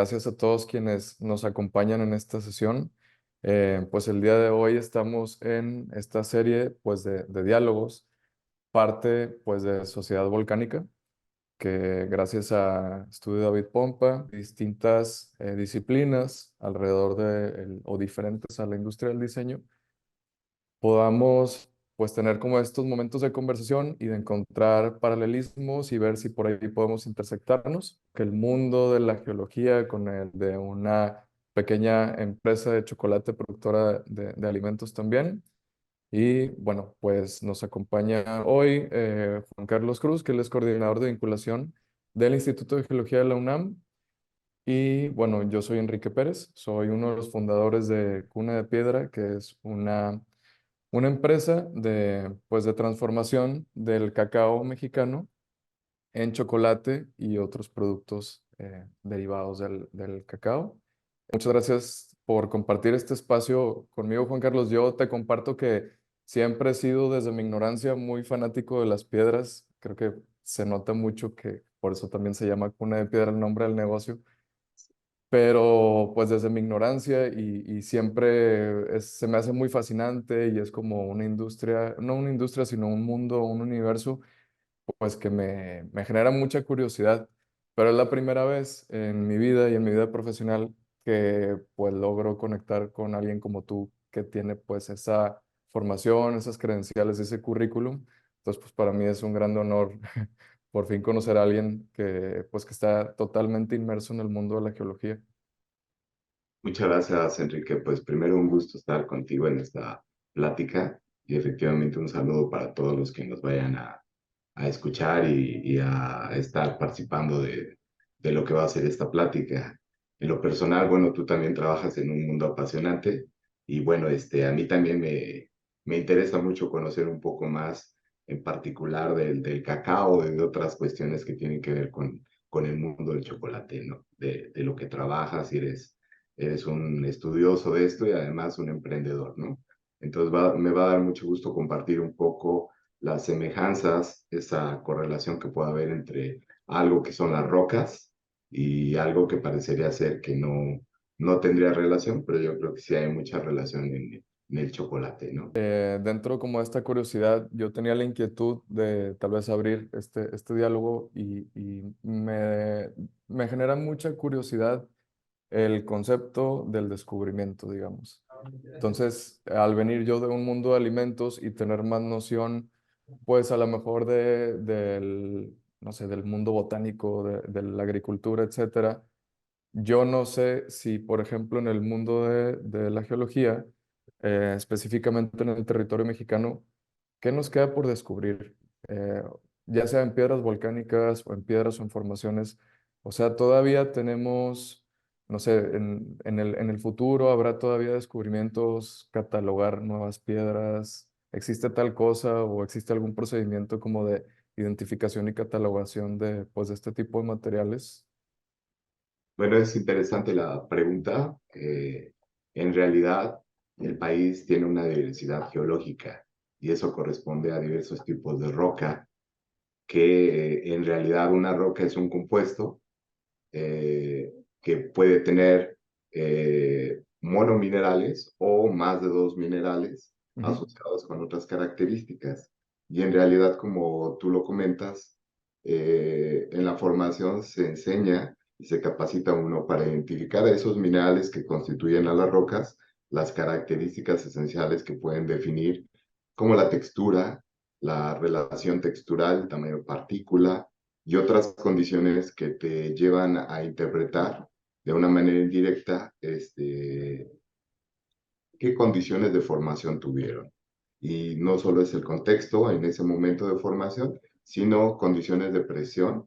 gracias a todos quienes nos acompañan en esta sesión. Pues el día de hoy estamos en esta serie pues de diálogos, parte pues de Sociedad Volcánica, que gracias a Estudio David Pompa, distintas disciplinas alrededor o diferentes a la industria del diseño, podamos pues tener como estos momentos de conversación y de encontrar paralelismos y ver si por ahí podemos intersectarnos, que el mundo de la geología con el de una pequeña empresa de chocolate productora de alimentos también. Y bueno, pues nos acompaña hoy Juan Carlos Cruz, que él es coordinador de vinculación del Instituto de Geología de la UNAM. Y bueno, yo soy Enrique Pérez, soy uno de los fundadores de Cuna de Piedra, que es una empresa pues de transformación del cacao mexicano en chocolate y otros productos derivados del cacao. Muchas gracias por compartir este espacio conmigo, Juan Carlos. Yo te comparto que siempre he sido desde mi ignorancia muy fanático de las piedras. Creo que se nota mucho que por eso también se llama Cuna de Piedra el nombre del negocio, pero pues desde mi ignorancia y siempre se me hace muy fascinante y es como una industria, no una industria, sino un mundo, un universo, pues que me genera mucha curiosidad, pero es la primera vez en mi vida y en mi vida profesional que pues logro conectar con alguien como tú que tiene pues esa formación, esas credenciales, ese currículum. Entonces pues para mí es un gran honor por fin conocer a alguien que pues que está totalmente inmerso en el mundo de la geología. Muchas gracias, Enrique. Pues primero un gusto estar contigo en esta plática y efectivamente un saludo para todos los que nos vayan a escuchar y a estar participando de lo que va a ser esta plática. En lo personal, bueno, tú también trabajas en un mundo apasionante y bueno, a mí también me interesa mucho conocer un poco más en particular del cacao y de otras cuestiones que tienen que ver con el mundo del chocolate, ¿no? De lo que trabajas y eres un estudioso de esto y además un emprendedor, ¿no? Entonces me va a dar mucho gusto compartir un poco las semejanzas, esa correlación que puede haber entre algo que son las rocas y algo que parecería ser que no tendría relación, pero yo creo que sí hay mucha relación en el chocolate, ¿no? Dentro como de esta curiosidad, yo tenía la inquietud de tal vez abrir este diálogo y me genera mucha curiosidad el concepto del descubrimiento, digamos. Entonces, al venir yo de un mundo de alimentos y tener más noción, pues a lo mejor no sé, del mundo botánico, de la agricultura, etcétera, yo no sé si, por ejemplo, en el mundo de la geología, específicamente en el territorio mexicano, ¿qué nos queda por descubrir? Eh, ya sea en piedras volcánicas o en piedras o en formaciones. O sea, todavía tenemos, no sé, en el futuro habrá todavía descubrimientos, catalogar nuevas piedras. ¿Existe tal cosa o existe algún procedimiento como de identificación y catalogación pues, de este tipo de materiales? Bueno, es interesante la pregunta. En realidad, el país tiene una diversidad geológica y eso corresponde a diversos tipos de roca, que en realidad una roca es un compuesto que puede tener monominerales o más de dos minerales Ujú. asociados con otras características. Y en realidad, como tú lo comentas, en la formación se enseña y se capacita uno para identificar a esos minerales que constituyen a las rocas, las características esenciales que pueden definir como la textura, la relación textural, tamaño de partícula, y otras condiciones que te llevan a interpretar de una manera indirecta qué condiciones de formación tuvieron. Y no solo es el contexto en ese momento de formación, sino condiciones de presión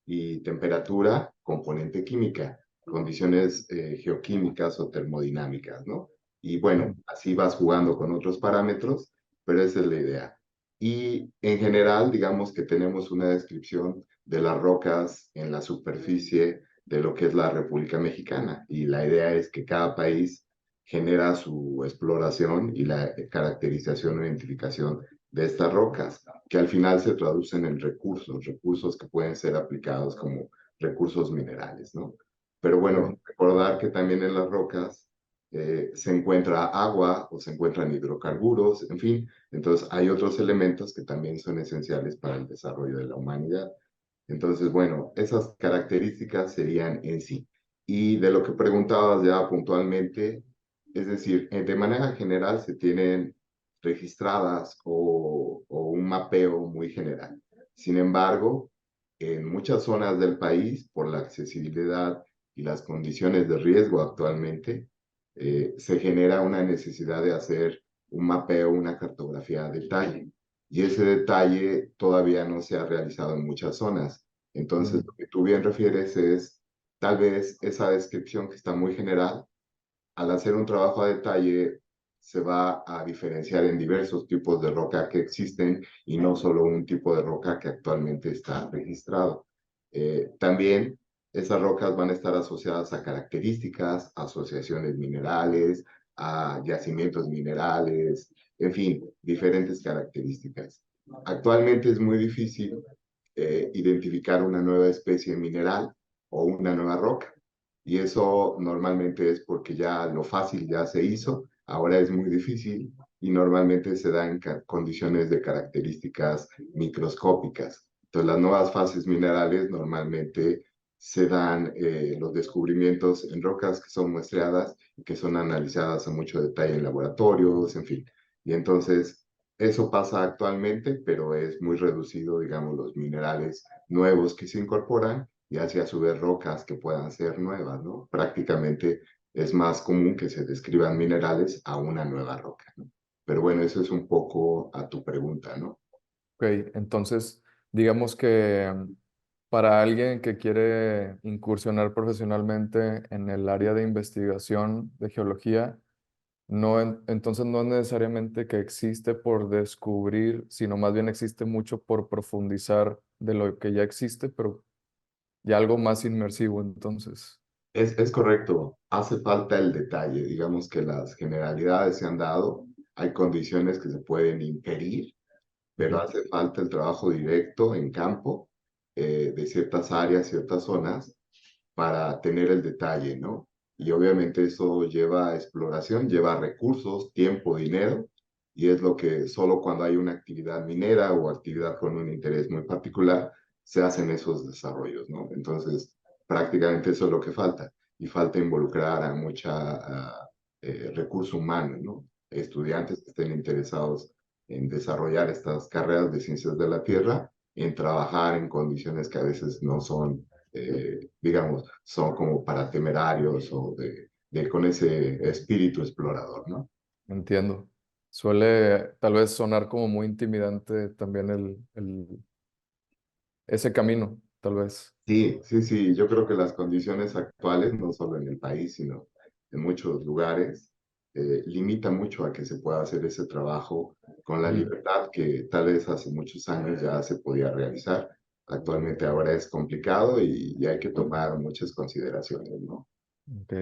y temperatura, componente química, condiciones geoquímicas o termodinámicas, ¿no? Y bueno, Ujú. así vas jugando con otros parámetros, pero esa es la idea. Y en general, digamos que tenemos una descripción de las rocas en la superficie de lo que es la República Mexicana. Y la idea es que cada país genera su exploración y la caracterización o identificación de estas rocas, que al final se traducen en recursos, recursos que pueden ser aplicados como recursos minerales, ¿no? Pero Ok. bueno, recordar que también en las rocas se encuentra agua o se encuentran hidrocarburos, en fin. Entonces hay otros elementos que también son esenciales para el desarrollo de la humanidad. Entonces, bueno, esas características serían en sí. Y de lo que preguntabas ya puntualmente, es decir, de manera general se tienen registradas o un mapeo muy general. Sin embargo, en muchas zonas del país, por la accesibilidad y las condiciones de riesgo actualmente, se genera una necesidad de hacer un mapeo, una cartografía a detalle. Y ese detalle todavía no se ha realizado en muchas zonas. Entonces, Mm, lo que tú bien refieres es tal vez esa descripción que está muy general, al hacer un trabajo a detalle, se va a diferenciar en diversos tipos de roca que existen y no solo un tipo de roca que actualmente está registrado. También esas rocas van a estar asociadas a características, asociaciones minerales, a yacimientos minerales, en fin, diferentes características. Actualmente es muy difícil identificar una nueva especie mineral o una nueva roca. Y eso normalmente es porque ya lo fácil ya se hizo, ahora es muy difícil y normalmente se da en condiciones de características microscópicas. Entonces, las nuevas fases minerales normalmente se dan los descubrimientos en rocas que son muestreadas y que son analizadas a mucho detalle en laboratorios, en fin. Y entonces, eso pasa actualmente, pero es muy reducido, digamos, los minerales nuevos que se incorporan y hacia a su vez rocas que puedan ser nuevas, ¿no? Prácticamente es más común que se describan minerales a una nueva roca, ¿no? Pero bueno, eso es un poco a tu pregunta, ¿no? ok, entonces, digamos que para alguien que quiere incursionar profesionalmente en el área de investigación de geología, no, entonces no es necesariamente que existe por descubrir, sino más bien existe mucho por profundizar de lo que ya existe, pero ya algo más inmersivo, entonces. Es correcto, hace falta el detalle, digamos que las generalidades se han dado, hay condiciones que se pueden inferir, pero Ujú. hace falta el trabajo directo en campo de ciertas áreas, ciertas zonas, para tener el detalle, ¿no? Y obviamente eso lleva a exploración, lleva a recursos, tiempo, dinero, y es lo que solo cuando hay una actividad minera o actividad con un interés muy particular se hacen esos desarrollos, ¿no? Entonces, prácticamente eso es lo que falta, y falta involucrar a recurso humano, ¿no? Estudiantes que estén interesados en desarrollar estas carreras de ciencias de la Tierra, en trabajar en condiciones que a veces no son digamos, son como para temerarios o con ese espíritu explorador, ¿no? Entiendo. Suele tal vez sonar como muy intimidante también ese camino, tal vez. Sí, sí, sí, yo creo que las condiciones actuales, no solo en el país, sino en muchos lugares, limita mucho a que se pueda hacer ese trabajo con la Ujú. libertad que tal vez hace muchos años ya se podía realizar. Actualmente ahora es complicado y hay que tomar muchas consideraciones, ¿no? Ok.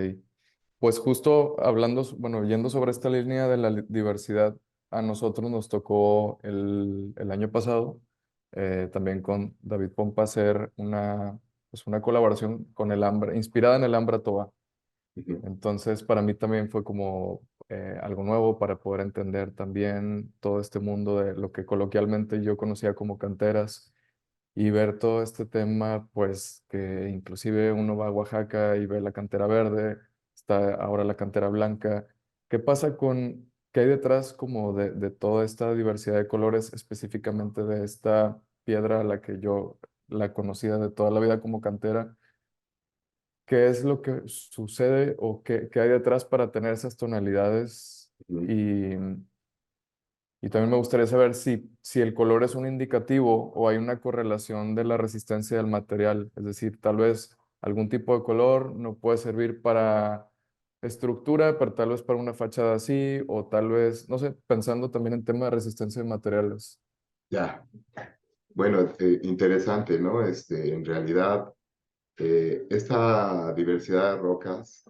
Pues justo hablando, bueno, yendo sobre esta línea de la diversidad, a nosotros nos tocó el año pasado, también con David Pompa, hacer pues una colaboración con el Ambra, inspirada en el Ambra Toba. Ujú. Entonces, para mí también fue como algo nuevo para poder entender también todo este mundo de lo que coloquialmente yo conocía como canteras y ver todo este tema, pues que inclusive uno va a Oaxaca y ve la cantera verde, está ahora la cantera blanca. ¿Qué pasa qué hay detrás como de toda esta diversidad de colores, específicamente de esta piedra a la que yo la conocía de toda la vida como cantera? ¿Qué es lo que sucede o qué hay detrás para tener esas tonalidades? Ujú. Y también me gustaría saber si el color es un indicativo o hay una correlación de la resistencia del material. Es decir, tal vez algún tipo de color no puede servir para estructura, pero tal vez para una fachada así, o tal vez, no sé, pensando también en tema de resistencia de materiales. Ya, bueno, interesante, ¿no? En realidad, esta diversidad de rocas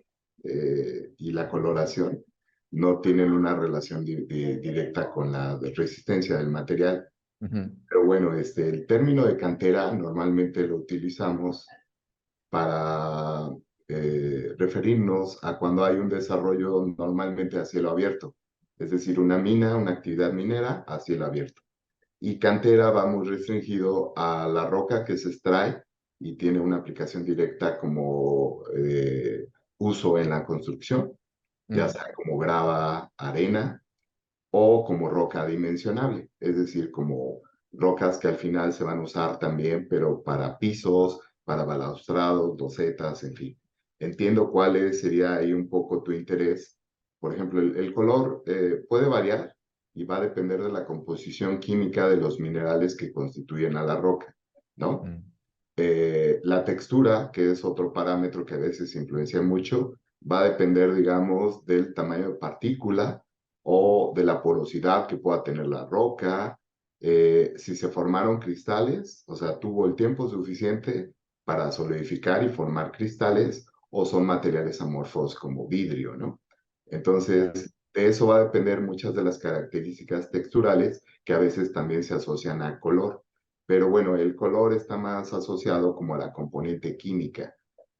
y la coloración no tienen una relación directa con la resistencia del material. Ujú. Pero bueno, el término de cantera normalmente lo utilizamos para referirnos a cuando hay un desarrollo normalmente a cielo abierto, es decir, una mina, una actividad minera a cielo abierto. Y cantera va muy restringido a la roca que se extrae y tiene una aplicación directa como uso en la construcción, ya Mm, sea como grava, arena o como roca dimensionable, es decir, como rocas que al final se van a usar también, pero para pisos, para balaustrados, losetas, en fin. Entiendo sería ahí un poco tu interés. Por ejemplo, el color puede variar y va a depender de la composición química de los minerales que constituyen a la roca, ¿no? mm, La textura, que es otro parámetro que a veces influencia mucho, va a depender, digamos, del tamaño de partícula o de la porosidad que pueda tener la roca, si se formaron cristales, o sea, tuvo el tiempo suficiente para solidificar y formar cristales, o son materiales amorfos como vidrio, ¿no? Entonces, ya, de eso va a depender muchas de las características texturales que a veces también se asocian a color. Pero bueno, el color está más asociado como a la componente química.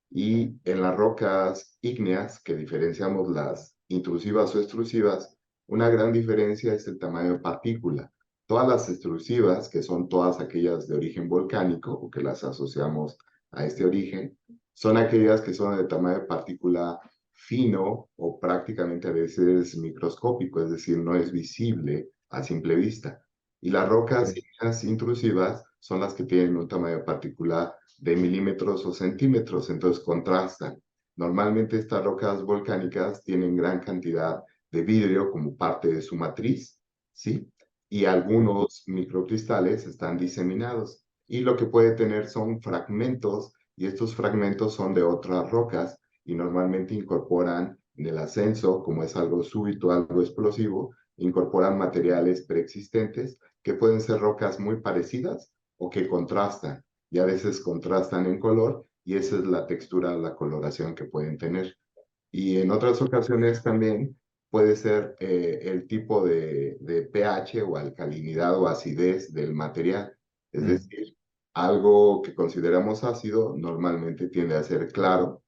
Y en las rocas ígneas, que diferenciamos las intrusivas o extrusivas, una gran diferencia es el tamaño de partícula. Todas las extrusivas, que son todas aquellas de origen volcánico o que las asociamos a este origen, son aquellas que son de tamaño de partícula fino o prácticamente a veces microscópico, es decir, no es visible a simple vista. Y las rocas ok, ígneas intrusivas son las que tienen un tamaño de partícula de milímetros o centímetros, entonces contrastan. Normalmente estas rocas volcánicas tienen gran cantidad de vidrio como parte de su matriz, ¿sí? Y ok, algunos microcristales están diseminados. Y lo que puede tener son fragmentos, y estos fragmentos son de otras rocas y normalmente incorporan en el ascenso, como es algo súbito, algo explosivo, incorporan materiales preexistentes que pueden ser rocas muy parecidas o que contrastan y a veces contrastan en color y esa es la textura, la coloración que pueden tener. Y en otras ocasiones también puede ser el tipo de pH o alcalinidad o acidez del material. Es mm, decir, algo que consideramos ácido normalmente tiende a ser claro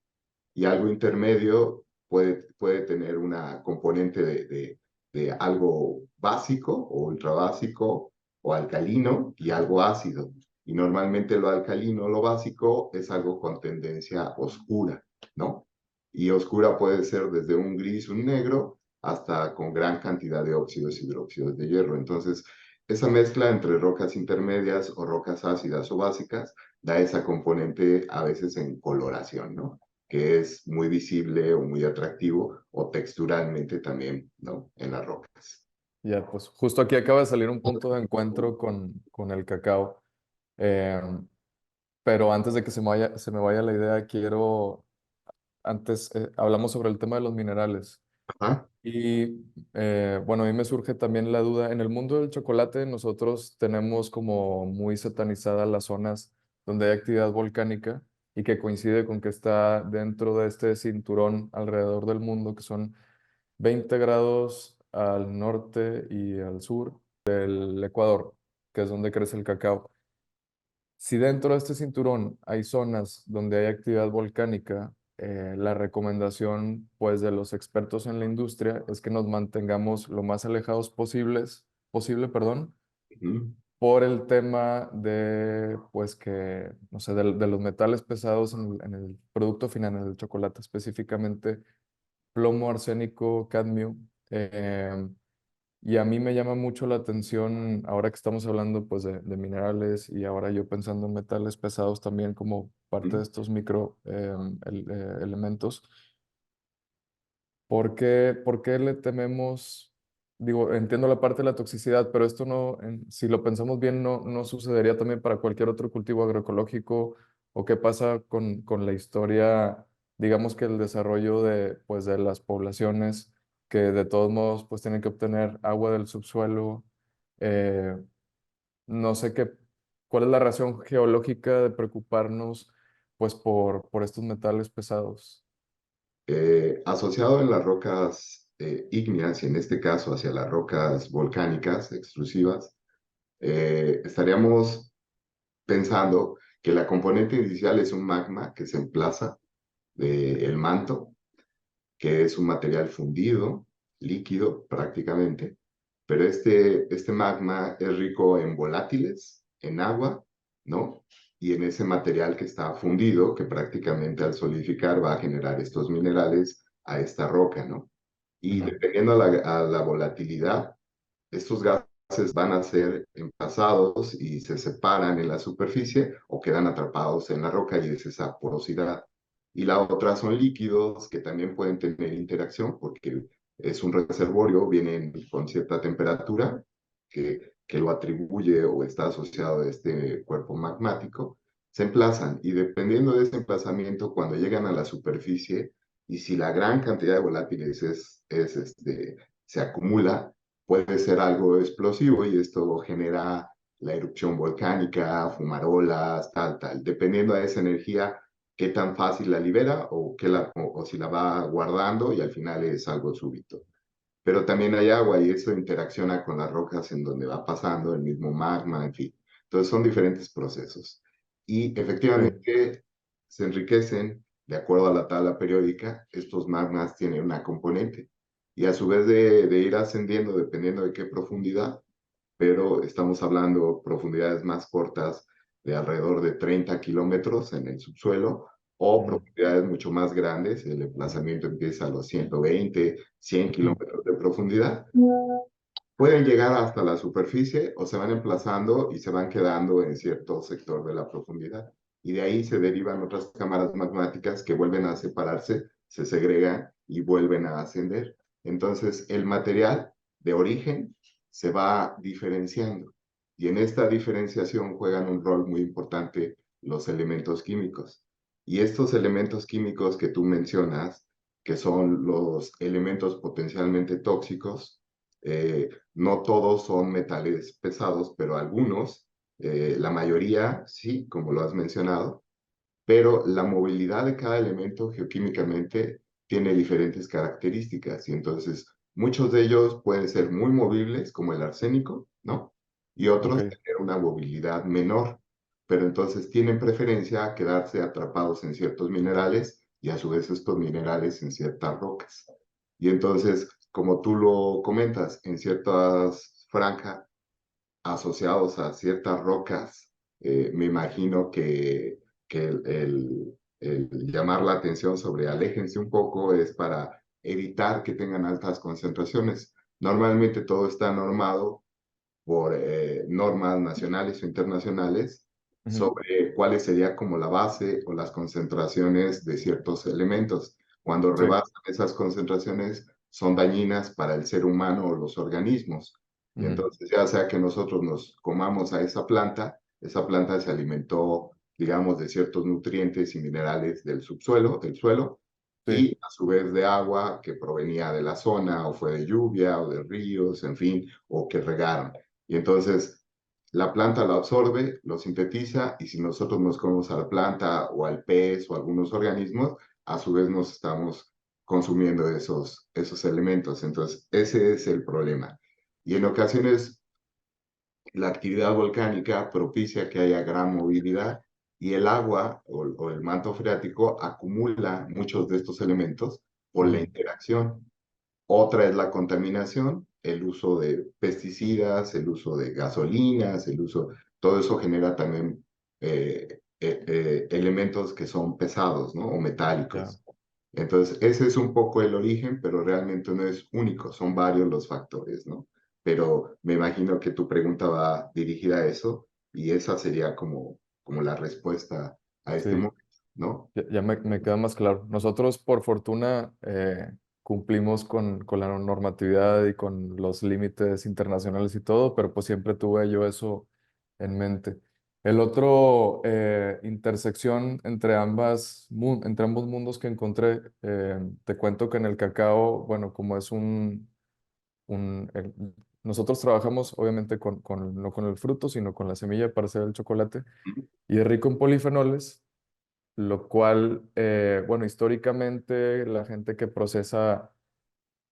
y algo intermedio puede tener una componente de algo básico o ultrabásico o alcalino y algo ácido. Y normalmente lo alcalino, lo básico, es algo con tendencia oscura, ¿no? Y oscura puede ser desde un gris, un negro, hasta con gran cantidad de óxidos y hidróxidos de hierro. Entonces, esa mezcla entre rocas intermedias o rocas ácidas o básicas da esa componente a veces en coloración, ¿no? Que es muy visible o muy atractivo o texturalmente también, ¿no? En las rocas. ya, pues justo aquí acaba de salir un punto de encuentro con el cacao. Eh, pero antes de que se me vaya la idea, antes hablamos sobre el tema de los minerales. Ajá. Y bueno, a mí me surge también la duda, en el mundo del chocolate nosotros tenemos como muy satanizadas las zonas donde hay actividad volcánica y que coincide con que está dentro de este cinturón alrededor del mundo, que son 20 grados al norte y al sur del Ecuador, que es donde crece el cacao. Si dentro de este cinturón hay zonas donde hay actividad volcánica, la recomendación pues de los expertos en la industria es que nos mantengamos lo más alejados posible, perdón, Ujú, por el tema de pues que, no sé, de los metales pesados en el producto final, en el chocolate específicamente, plomo, arsénico, cadmio. Y a mí me llama mucho la atención, ahora que estamos hablando pues de minerales y ahora yo pensando en metales pesados también como parte ujú. de estos elementos, por qué le tememos? Digo, entiendo la parte de la toxicidad, pero esto no, si lo pensamos bien, no sucedería también para cualquier otro cultivo agroecológico o qué pasa con la historia, digamos que el desarrollo de, pues, de las poblaciones que de todos modos pues tienen que obtener agua del subsuelo. eh, no sé cuál es la razón geológica de preocuparnos pues por estos metales pesados. Asociado en las rocas ígneas y en este caso hacia las rocas volcánicas extrusivas, estaríamos pensando que la componente inicial es un magma que se emplaza del manto, que es un material fundido, líquido prácticamente, pero este magma es rico en volátiles, en agua, ¿no? Y en ese material que está fundido, que prácticamente al solidificar va a generar estos minerales a esta roca, ¿no? Y Ujú. dependiendo a la volatilidad, estos gases van a ser envasados y se separan en la superficie o quedan atrapados en la roca y es esa porosidad. Y la otra son líquidos que también pueden tener interacción porque es un reservorio, vienen con cierta temperatura que lo atribuye o está asociado a este cuerpo magmático, se emplazan y dependiendo de ese emplazamiento, cuando llegan a la superficie y si la gran cantidad de volátiles se acumula, puede ser algo explosivo y esto genera la erupción volcánica, fumarolas, tal. Dependiendo de esa energía, qué tan fácil la libera o si la va guardando y al final es algo súbito. Pero también hay agua y eso interacciona con las rocas en donde va pasando el mismo magma, en fin. Entonces son diferentes procesos. Y Sí, efectivamente se enriquecen de acuerdo a la tabla periódica. Estos magmas tienen una componente y a su vez de ir ascendiendo dependiendo de qué profundidad, pero estamos hablando profundidades más cortas de alrededor de 30 kilómetros en el subsuelo o ujú, profundidades mucho más grandes, el emplazamiento empieza a los 120, 100 kilómetros de profundidad. Pueden llegar hasta la superficie o se van emplazando y se van quedando en cierto sector de la profundidad. Y de ahí se derivan otras cámaras magmáticas que vuelven a separarse, se segregan y vuelven a ascender. Entonces, el material de origen se va diferenciando. Y en esta diferenciación juegan un rol muy importante los elementos químicos. Y estos elementos químicos que tú mencionas, que son los elementos potencialmente tóxicos, no todos son metales pesados, pero algunos, la mayoría sí, como lo has mencionado, pero la movilidad de cada elemento geoquímicamente tiene diferentes características y entonces muchos de ellos pueden ser muy movibles, como el arsénico, ¿no? Y otros ok, tener una movilidad menor, pero entonces tienen preferencia a quedarse atrapados en ciertos minerales y a su vez estos minerales en ciertas rocas. Y entonces, como tú lo comentas, en ciertas franjas asociados a ciertas rocas, me imagino que el llamar la atención sobre aléjense un poco es para evitar que tengan altas concentraciones. Normalmente todo está normado por normas nacionales o internacionales ujú, sobre cuáles sería como la base o las concentraciones de ciertos elementos. Cuando sí, rebasan esas concentraciones son dañinas para el ser humano o los organismos. Y ujú, entonces ya sea que nosotros nos comamos a esa planta se alimentó, digamos, de ciertos nutrientes y minerales del subsuelo, del suelo, sí, y a su vez de agua que provenía de la zona o fue de lluvia o de ríos, en fin, o que regaron. Y entonces la planta lo absorbe, lo sintetiza y si nosotros nos comemos a la planta o al pez o a algunos organismos, a su vez nos estamos consumiendo esos elementos. Entonces, ese es el problema. Y en ocasiones la actividad volcánica propicia que haya gran movilidad y el agua o el manto freático acumula muchos de estos elementos por la ujú, interacción. Otra es la contaminación, el uso de pesticidas, el uso de gasolinas, todo eso genera también elementos que son pesados, ¿no? O ya. metálicos. Entonces, ese es un poco el origen, pero realmente no es único, son varios los factores, ¿no? Pero me imagino que tu pregunta va dirigida a eso y esa sería como la respuesta a este Sí, momento, ¿no? ya me queda más claro. Nosotros, por fortuna, cumplimos con la normatividad y con los límites internacionales y todo, pero pues siempre tuve yo eso en mente. El otro intersección entre ambos mundos que encontré, te cuento que en el cacao, bueno, como es un, el- nosotros trabajamos obviamente no con el fruto, sino con la semilla para hacer el chocolate, y es rico en polifenoles, lo cual, bueno, históricamente la gente que procesa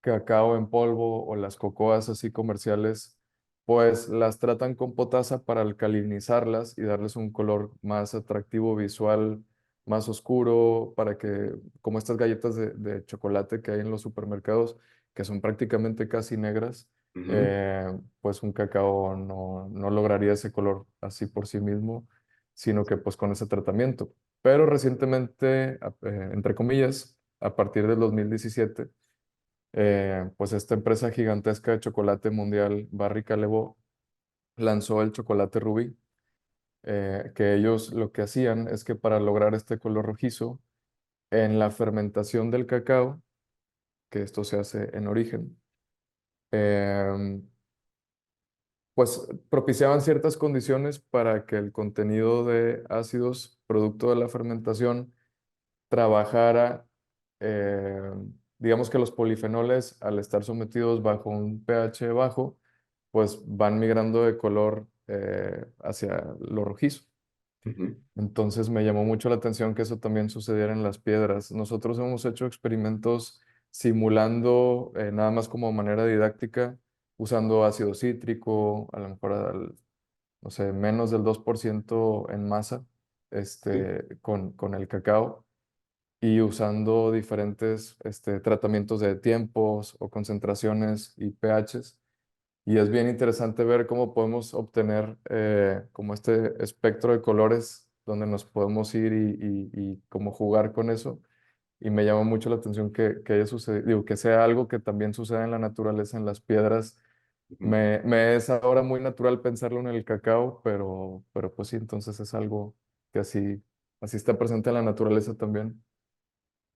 cacao en polvo o las cocoas así comerciales, pues las tratan con potasa para alcalinizarlas y darles un color más atractivo visual, más oscuro, para que, como estas galletas de chocolate que hay en los supermercados, que son prácticamente casi negras, Ujú, pues un cacao no lograría ese color así por sí mismo, sino que pues con ese tratamiento. Pero recientemente, entre comillas, a partir del 2017, pues esta empresa gigantesca de chocolate mundial, Barry Callebaut, lanzó el chocolate rubí, que ellos lo que hacían es que para lograr este color rojizo, en la fermentación del cacao, que esto se hace en origen, em, pues propiciaban ciertas condiciones para que el contenido de ácidos producto de la fermentación trabajara, digamos que los polifenoles, al estar sometidos bajo un pH bajo, pues van migrando de color hacia lo rojizo. ujú, Entonces me llamó mucho la atención que eso también sucediera en las piedras. Nosotros hemos hecho experimentos simulando, nada más como manera didáctica, usando ácido cítrico, a lo mejor no sé, menos del 2% en masa, sí, con el cacao y usando diferentes tratamientos de tiempos o concentraciones y pHs. Y es bien interesante ver cómo podemos obtener como este espectro de colores donde nos podemos ir y cómo jugar con eso. Y me llama mucho la atención que haya sucedido, digo, que sea algo que también suceda en la naturaleza, en las piedras. ujú, Me es ahora muy natural pensarlo en el cacao, pero pues sí, entonces es algo que así está presente en la naturaleza también.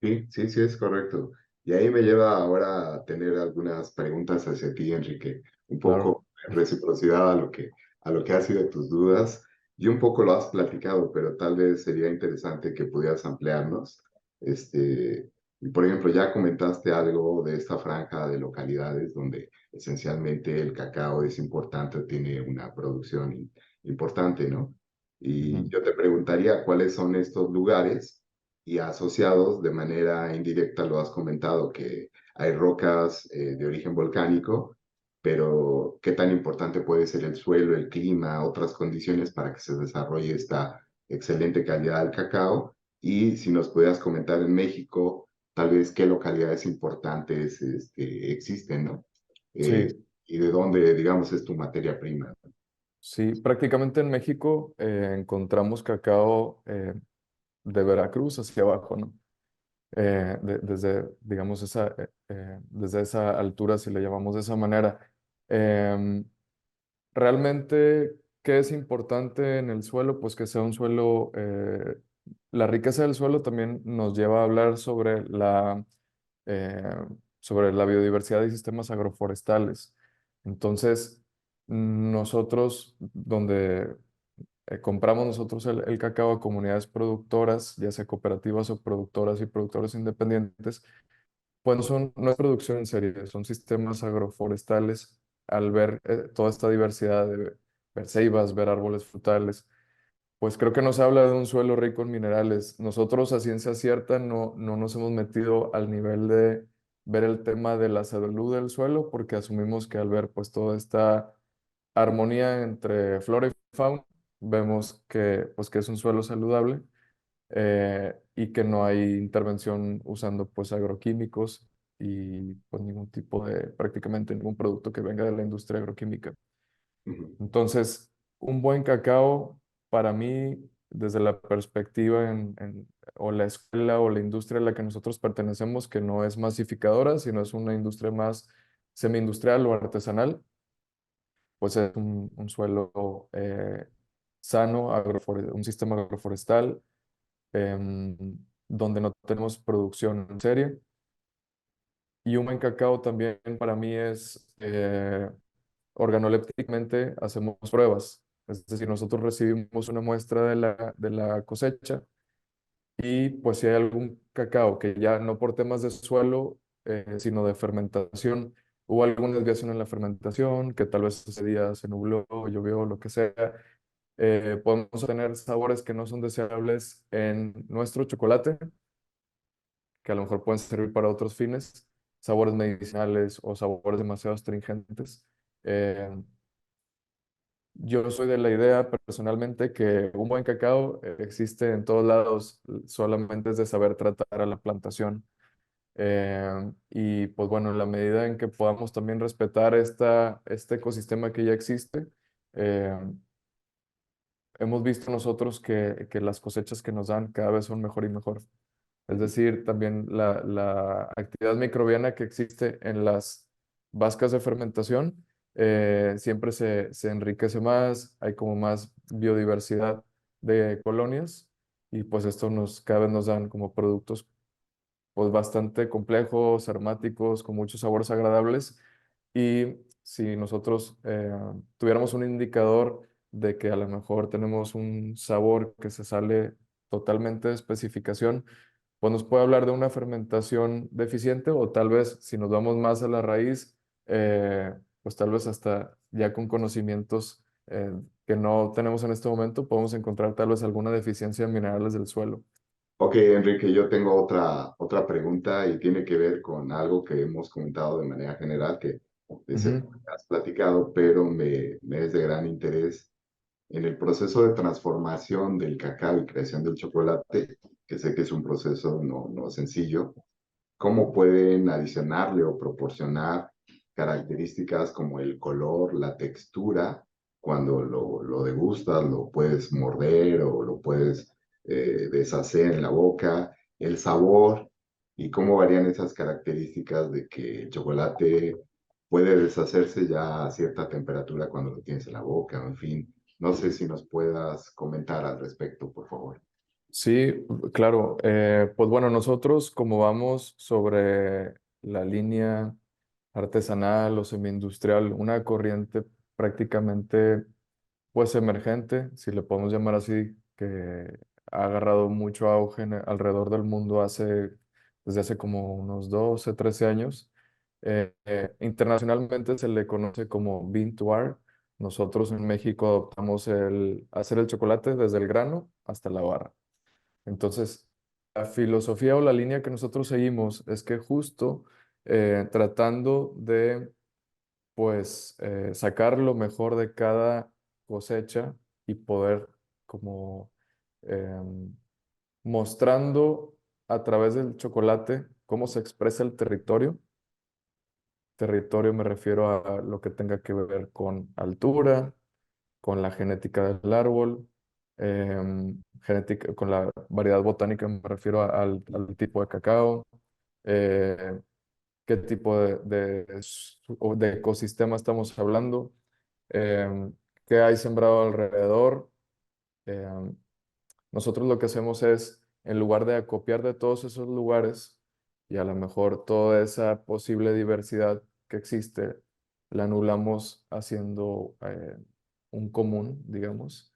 sí, sí, sí, es correcto. Y ahí me lleva ahora a tener algunas preguntas hacia ti, Enrique. Un Claro. poco en reciprocidad a lo que ha sido tus dudas. Y un poco lo has platicado, pero tal vez sería interesante que pudieras ampliarnos. Y por ejemplo, ya comentaste algo de esta franja de localidades donde esencialmente el cacao es importante, tiene una producción importante, ¿no? Y Ujú. yo te preguntaría cuáles son estos lugares y asociados de manera indirecta, lo has comentado, que hay rocas de origen volcánico, pero ¿qué tan importante puede ser el suelo, el clima, otras condiciones para que se desarrolle esta excelente calidad del cacao? Y si nos pudieras comentar en México, tal vez qué localidades importantes existen, ¿no? Eh, Sí, y de dónde, digamos, es tu materia prima. sí, prácticamente en México encontramos cacao de Veracruz hacia abajo, ¿no? Desde, digamos, desde esa altura, si le llamamos de esa manera. Em, Realmente, ¿qué es importante en el suelo? Pues que sea un suelo, la riqueza del suelo también nos lleva a hablar eh, sobre la biodiversidad y sistemas agroforestales. Entonces, nosotros, donde compramos nosotros el cacao a comunidades productoras, ya sea cooperativas o productoras y productores independientes, pues no es producción en serie, son sistemas agroforestales. Al ver toda esta diversidad de ver ceibas, ver árboles frutales, pues creo que nos habla de un suelo rico en minerales. Nosotros a ciencia cierta no nos hemos metido al nivel de ver el tema de la salud del suelo, porque asumimos que al ver pues toda esta armonía entre flora y fauna, vemos que es un suelo saludable, y que no hay intervención usando pues agroquímicos y pues ningún tipo de, prácticamente ningún producto que venga de la industria agroquímica. Ujú, Entonces, un buen cacao para mí, desde la perspectiva o la escuela o la industria a la que nosotros pertenecemos, que no es masificadora, sino es una industria más semi-industrial o artesanal, pues es un suelo sano, un sistema agroforestal, em, donde no tenemos producción en serie. Y un buen cacao también para mí es, organolépticamente hacemos pruebas. Es decir, nosotros recibimos una muestra de la cosecha y pues si hay algún cacao que ya no por temas de suelo, sino de fermentación, hubo alguna desviación en la fermentación, que tal vez ese día se nubló, llovió, lo que sea, podemos tener sabores que no son deseables en nuestro chocolate, que a lo mejor pueden servir para otros fines, sabores medicinales o sabores demasiado astringentes. Eh, Yo soy de la idea personalmente que un buen cacao existe en todos lados, solamente es de saber tratar a la plantación. Y pues bueno, en la medida en que podamos también respetar este ecosistema que ya existe, eh, hemos visto nosotros que las cosechas que nos dan cada vez son mejor y mejor. Es decir, también la actividad microbiana que existe en las vascas de fermentación siempre se enriquece más, hay como más biodiversidad de colonias y pues esto cada vez nos dan como productos pues bastante complejos, aromáticos, con muchos sabores agradables. Y si nosotros tuviéramos un indicador de que a lo mejor tenemos un sabor que se sale totalmente de especificación, pues nos puede hablar de una fermentación deficiente o tal vez si nos vamos más a la raíz, pues tal vez hasta ya con conocimientos que no tenemos en este momento, podemos encontrar tal vez alguna deficiencia en minerales del suelo. Ok, Enrique, yo tengo otra pregunta y tiene que ver con algo que hemos comentado de manera general, que de cierto Ujú, has platicado, pero me es de gran interés en el proceso de transformación del cacao y creación del chocolate, que sé que es un proceso no sencillo. ¿Cómo pueden adicionarle o proporcionar características como el color, la textura? Cuando lo degustas, lo puedes morder o lo puedes deshacer en la boca, el sabor y cómo varían esas características de que el chocolate puede deshacerse ya a cierta temperatura cuando lo tienes en la boca, en fin. No sé si nos puedas comentar al respecto, por favor. sí, claro. Pues bueno, nosotros como vamos sobre la línea artesanal o semi-industrial, una corriente prácticamente pues emergente, si le podemos llamar así, que ha agarrado mucho auge alrededor del mundo desde hace como unos 12, 13 años. Internacionalmente se le conoce como bean to bar. Nosotros en México adoptamos el hacer el chocolate desde el grano hasta la barra. Entonces, la filosofía o la línea que nosotros seguimos es que justo tratando de pues sacar lo mejor de cada cosecha y poder como em, mostrando a través del chocolate cómo se expresa el territorio. Territorio me refiero a lo que tenga que ver con altura, con la genética del árbol, genética, con la variedad botánica me refiero al tipo de cacao, eh, qué tipo de ecosistema estamos hablando, qué hay sembrado alrededor. em, Nosotros lo que hacemos es, en lugar de acopiar de todos esos lugares y a lo mejor toda esa posible diversidad que existe, la anulamos haciendo un común, digamos.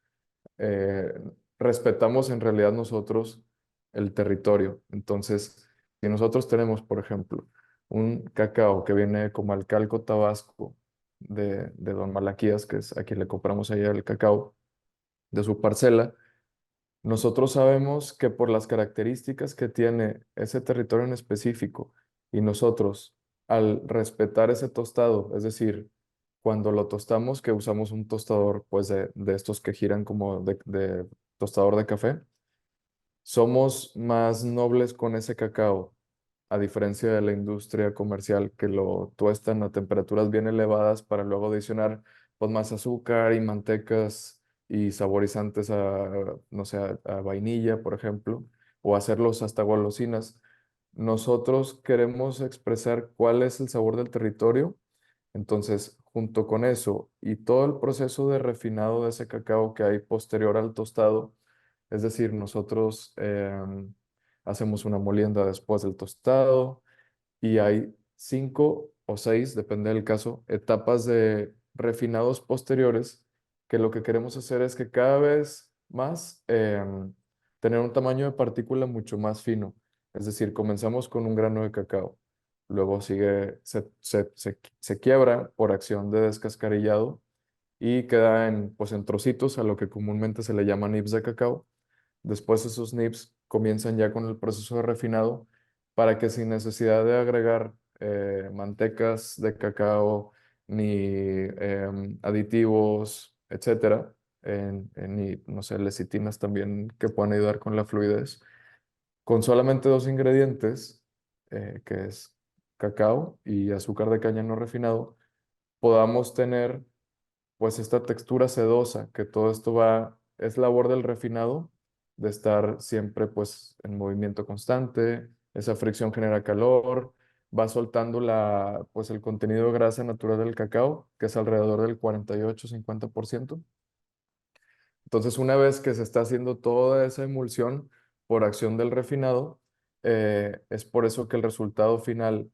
Eh, Respetamos en realidad nosotros el territorio. Entonces, si nosotros tenemos, por ejemplo, un cacao que viene como al Calco Tabasco de Don Malaquías, que es a quien le compramos allá el cacao de su parcela, nosotros sabemos que por las características que tiene ese territorio en específico y nosotros al respetar ese tostado, es decir, cuando lo tostamos, que usamos un tostador pues de estos que giran como de tostador de café, somos más nobles con ese cacao, a diferencia de la industria comercial que lo tuestan a temperaturas bien elevadas para luego adicionar pues, más azúcar y mantecas y saborizantes no sé, a vainilla, por ejemplo, o hacerlos hasta golosinas. Nosotros queremos expresar cuál es el sabor del territorio, entonces, junto con eso y todo el proceso de refinado de ese cacao que hay posterior al tostado, es decir, nosotros hacemos una molienda después del tostado y hay 5 o 6, depende del caso, etapas de refinados posteriores que lo que queremos hacer es que cada vez más tener un tamaño de partícula mucho más fino. Es decir, comenzamos con un grano de cacao, luego sigue, se quiebra por acción de descascarillado y queda pues, en trocitos a lo que comúnmente se le llama nibs de cacao. Después esos nips comienzan ya con el proceso de refinado para que sin necesidad de agregar mantecas de cacao ni aditivos etcétera, y no sé, lecitinas también que puedan ayudar con la fluidez, con solamente dos ingredientes, que es cacao y azúcar de caña no refinado, podamos tener pues esta textura sedosa, que todo esto es labor del refinado, de estar siempre pues en movimiento constante, esa fricción genera calor, va soltando pues el contenido de grasa natural del cacao, que es alrededor del 48-50%. Entonces, una vez que se está haciendo toda esa emulsión por acción del refinado, es por eso que el resultado final,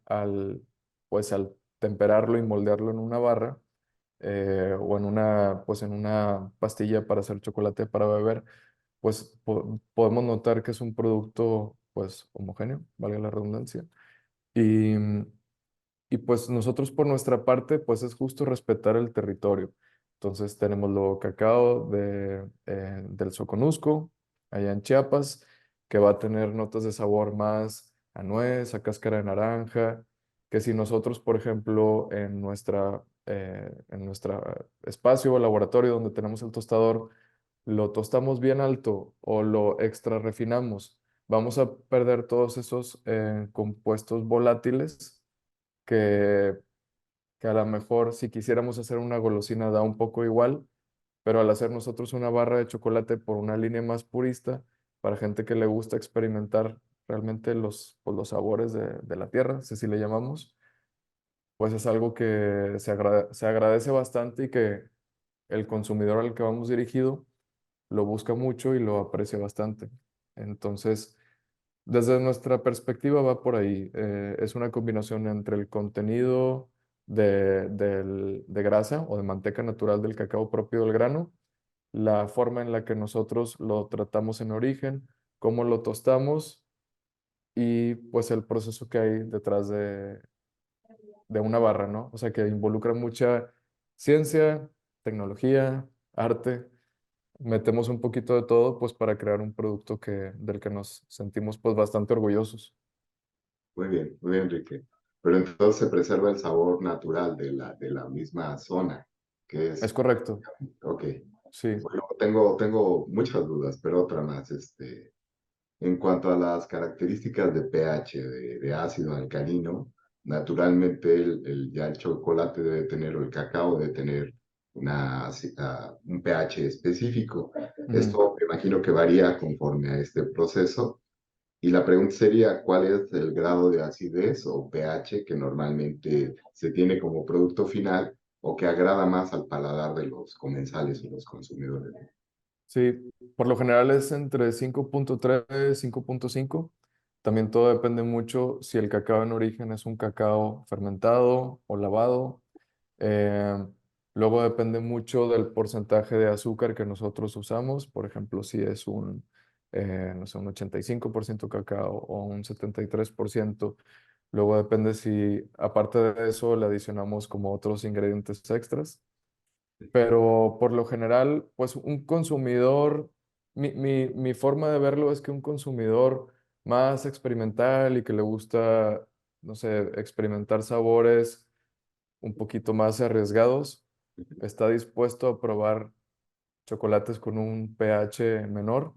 pues al temperarlo y moldearlo en una barra, o pues en una pastilla para hacer chocolate para beber, pues podemos notar que es un producto pues homogéneo, valga la redundancia. Y, y pues nosotros por nuestra parte, pues es justo respetar el territorio. Entonces tenemos lo cacao del Soconusco, allá en Chiapas, que va a tener notas de sabor más a nuez, a cáscara de naranja, que si nosotros, por ejemplo, en nuestra espacio o laboratorio donde tenemos el tostador, lo tostamos bien alto o lo extra refinamos, vamos a perder todos esos compuestos volátiles que, que a lo mejor si quisiéramos hacer una golosina da un poco igual, pero al hacer nosotros una barra de chocolate por una línea más purista, para gente que le gusta experimentar realmente pues, los sabores de la tierra, si así le llamamos, pues es algo que se agradece bastante y que el consumidor al que vamos dirigido lo busca mucho y lo aprecia bastante. Entonces, desde nuestra perspectiva va por ahí. Es una combinación entre el contenido de grasa o de manteca natural del cacao propio del grano, la forma en la que nosotros lo tratamos en origen, cómo lo tostamos y pues el proceso que hay detrás de una barra, ¿no? O sea, que involucra mucha ciencia, tecnología, arte. Metemos un poquito de todo pues para crear un producto del que nos sentimos pues bastante orgullosos. Muy bien, Enrique. Pero entonces se preserva el sabor natural de la misma zona, que Es es, correcto, ok. sí. Bueno, tengo muchas dudas, pero otra más, en cuanto a las características de pH, de ácido alcalino, naturalmente ya el chocolate debe tener, o el cacao debe tener un pH específico. Ujú. Esto me imagino que varía conforme a este proceso. Y la pregunta sería, ¿cuál es el grado de acidez o pH que normalmente se tiene como producto final o que agrada más al paladar de los comensales o los consumidores? Sí, por lo general es entre 5.3 y 5.5. También todo depende mucho si el cacao en origen es un cacao fermentado o lavado. Eh, Luego depende mucho del porcentaje de azúcar que nosotros usamos. Por ejemplo, si es no sé, un 85% cacao o un 73%. Luego depende si aparte de eso le adicionamos como otros ingredientes extras. Pero por lo general, pues un consumidor, mi forma de verlo es que un consumidor más experimental y que le gusta, no sé, experimentar sabores un poquito más arriesgados, está dispuesto a probar chocolates con un pH menor,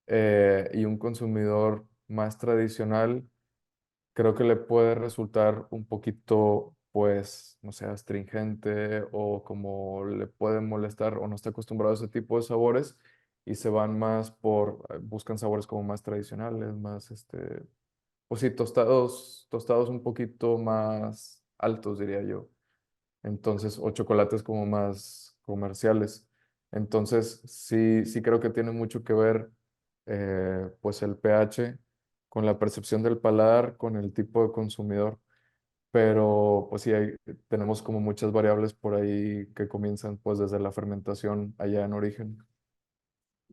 y un consumidor más tradicional creo que le puede resultar un poquito, pues, no sé, astringente o como le puede molestar o no está acostumbrado a ese tipo de sabores y se van más buscan sabores como más tradicionales, más, pues sí, tostados un poquito más altos, diría yo. Entonces, o chocolates como más comerciales. Entonces, sí creo que tiene mucho que ver, pues el pH con la percepción del paladar, con el tipo de consumidor. Pero, pues sí, tenemos como muchas variables por ahí que comienzan pues desde la fermentación allá en origen.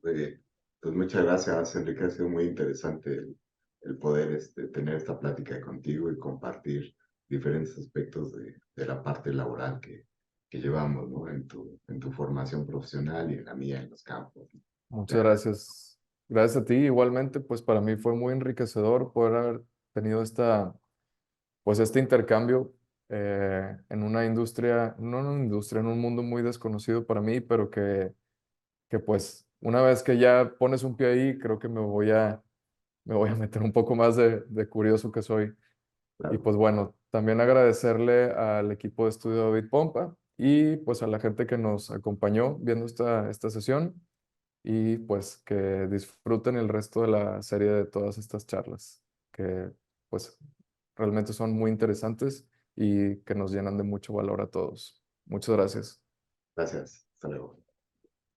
Muy bien. Pues muchas gracias, Enrique. Ha sido muy interesante el poder tener esta plática contigo y compartir diferentes aspectos de la parte laboral que llevamos, ¿no? En tu formación profesional y en la mía en los campos. Te Muchas agradezco. gracias. Gracias a ti. Igualmente, pues para mí fue muy enriquecedor poder haber tenido pues este intercambio. en una industria, no en una industria, en un mundo muy desconocido para mí, pero que pues una vez que ya pones un pie ahí, creo que me voy a meter un poco más de curioso que soy. Y Claro. pues bueno, también agradecerle al equipo de estudio de David Pompa y pues a la gente que nos acompañó viendo esta sesión y pues que disfruten el resto de la serie de todas estas charlas, que pues realmente son muy interesantes y que nos llenan de mucho valor a todos. Muchas gracias. Gracias. Hasta luego.